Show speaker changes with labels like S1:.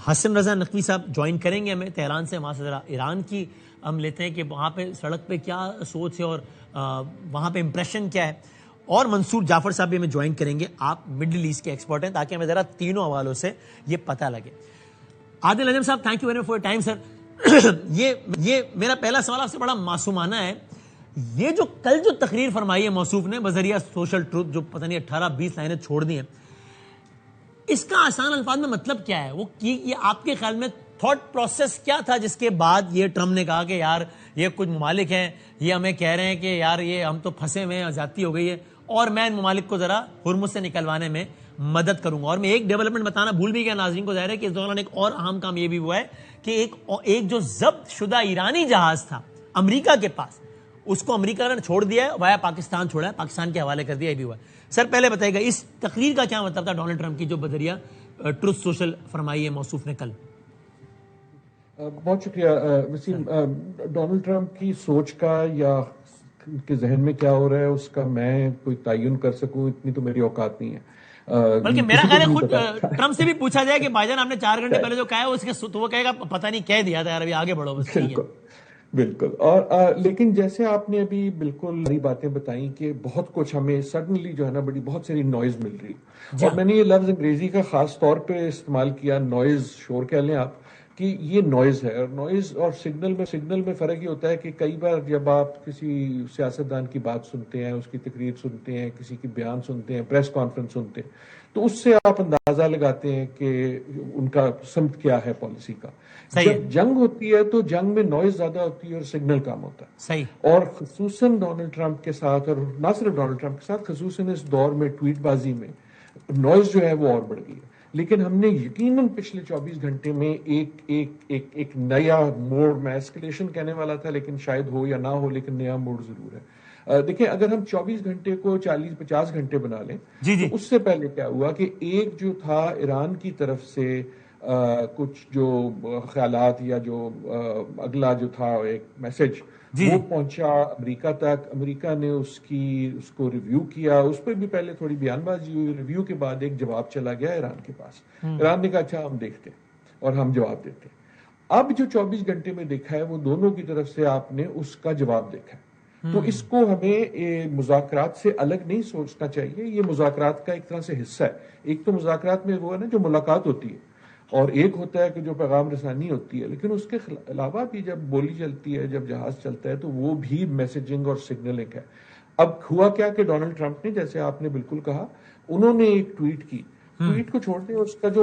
S1: حسن رضا نقوی صاحب جوائن کریں گے ہمیں تہران سے. وہاں سے ذرا ایران کی ہم لیتے ہیں کہ وہاں پہ سڑک پہ کیا سوچ ہے اور وہاں پہ امپریشن کیا ہے. اور منصور جعفر صاحب بھی ہمیں جوائن کریں گے, آپ مڈل ایسٹ کے ایکسپرٹ ہیں, تاکہ ہمیں ذرا تینوں حوالوں سے یہ پتہ لگے. عادل اجم صاحب, thank you very much for your time sir. یہ میرا پہلا سوال آپ سے بڑا معصومانہ ہے. یہ جو کل جو تقریر فرمائی ہے موصوف نے بذریعہ سوشل ٹروتھ, جو پتہ نہیں 18-20 لائنیں چھوڑ دی ہیں, اس کا آسان الفاظ میں مطلب کیا ہے؟ وہ یہ آپ کے خیال میں تھاٹ پروسیس کیا تھا جس کے بعد یہ ٹرمپ نے کہا کہ یار یہ کچھ ممالک ہیں, یہ ہمیں کہہ رہے ہیں کہ یار یہ ہم تو پھنسے ہوئے ہیں, زیادتی ہو گئی ہے, اور میں ان ممالک کو ذرا ہرمز سے نکلوانے میں مدد کروں گا. اور میں ایک ڈیولپمنٹ بتانا بھول بھی گیا ناظرین کو, ظاہر ہے کہ اس دوران ایک اور اہم کام یہ بھی ہوا ہے کہ ایک جو ضبط شدہ ایرانی جہاز تھا امریکہ کے پاس, اس کو امریکہ نے چھوڑ دیا ہے, وایا پاکستان چھوڑا ہے, پاکستان کے حوالے کر دیا, یہ بھی ہوا ہے. سر پہلے بتائیے گا اس تقریر کا کیا مطلب تھا ڈونلڈ ٹرمپ کی جو بذریعہ ٹروتھ سوشل فرمائی ہے موصوف نے کل؟
S2: بہت شکریہ وسیم. ڈونلڈ ٹرمپ کی سوچ کا یا ان کے ذہن میں کیا ہو رہا ہے اس کا میں کوئی تعین کر سکوں اتنی تو میری اوقات نہیں ہے.
S1: بلکہ میرا خیال ہے خود ٹرمپ سے بھی پوچھا جائے کہ بھائی جان آپ نے 4 گھنٹے پہلے جو کہا ہے اس کے تو وہ کہے گا پتہ نہیں کہہ دیا تھا یار, ابھی آگے بڑھو بس.
S2: بالکل. اور لیکن جیسے آپ نے ابھی بالکل نئی باتیں بتائیں کہ بہت کچھ ہمیں سڈنلی جو ہے نا بہت ساری نوائز مل رہی, اور میں نے یہ لفظ انگریزی کا خاص طور پہ استعمال کیا, نوائز, شور کہہ لیں آپ, کہ یہ نوائز ہے. اور نوائز اور سگنل میں فرق یہ ہوتا ہے کہ کئی بار جب آپ کسی سیاستدان کی بات سنتے ہیں, اس کی تقریر سنتے ہیں, کسی کی بیان سنتے ہیں, پریس کانفرنس سنتے ہیں, تو اس سے آپ اندازہ لگاتے ہیں کہ ان کا سمت کیا ہے پالیسی کا. جب جنگ ہوتی ہے تو جنگ میں نوائز زیادہ ہوتی ہے اور سگنل کم ہوتا ہے.
S1: صحیح.
S2: اور خصوصاً ڈونلڈ ٹرمپ کے ساتھ, اور نہ صرف ڈونلڈ ٹرمپ کے ساتھ, خصوصاً اس دور میں ٹویٹ بازی میں نوائز جو ہے وہ اور بڑھ گئی ہے. لیکن ہم نے یقیناً پچھلے 24 گھنٹے میں ایک نیا موڑ, میں ایسکلیشن کہنے والا تھا لیکن شاید ہو یا نہ ہو, لیکن نیا موڑ ضرور ہے. دیکھیں, اگر ہم 24 گھنٹے کو 40-50 گھنٹے بنا لیں تو اس سے پہلے کیا ہوا کہ ایک جو تھا ایران کی طرف سے کچھ جو خیالات یا جو اگلا جو تھا ایک میسج وہ پہنچا امریکہ تک. امریکہ نے اس کو ریویو کیا, اس پہ بھی پہلے تھوڑی بیان بازی ہوئی, ریویو کے بعد ایک جواب چلا گیا ایران کے پاس. ایران نے کہا اچھا ہم دیکھتے ہیں اور ہم جواب دیتے ہیں. اب جو 24 گھنٹے میں دیکھا ہے وہ دونوں کی طرف سے آپ نے اس کا جواب دیکھا ہے. تو اس کو ہمیں مذاکرات سے الگ نہیں سوچنا چاہیے, یہ مذاکرات کا ایک طرح سے حصہ ہے. ایک تو مذاکرات میں وہ ہے نا جو ملاقات ہوتی ہے, اور ایک ہوتا ہے کہ جو پیغام رسانی ہوتی ہے, لیکن اس کے علاوہ بھی جب بولی چلتی ہے, جب جہاز چلتا ہے, تو وہ بھی میسیجنگ اور سگنلنگ ہے. اب ہوا کیا کہ ڈونلڈ ٹرمپ نے, جیسے آپ نے بالکل کہا, انہوں نے ایک ٹویٹ کی, ٹویٹ کو چھوڑ دیں, اس کا جو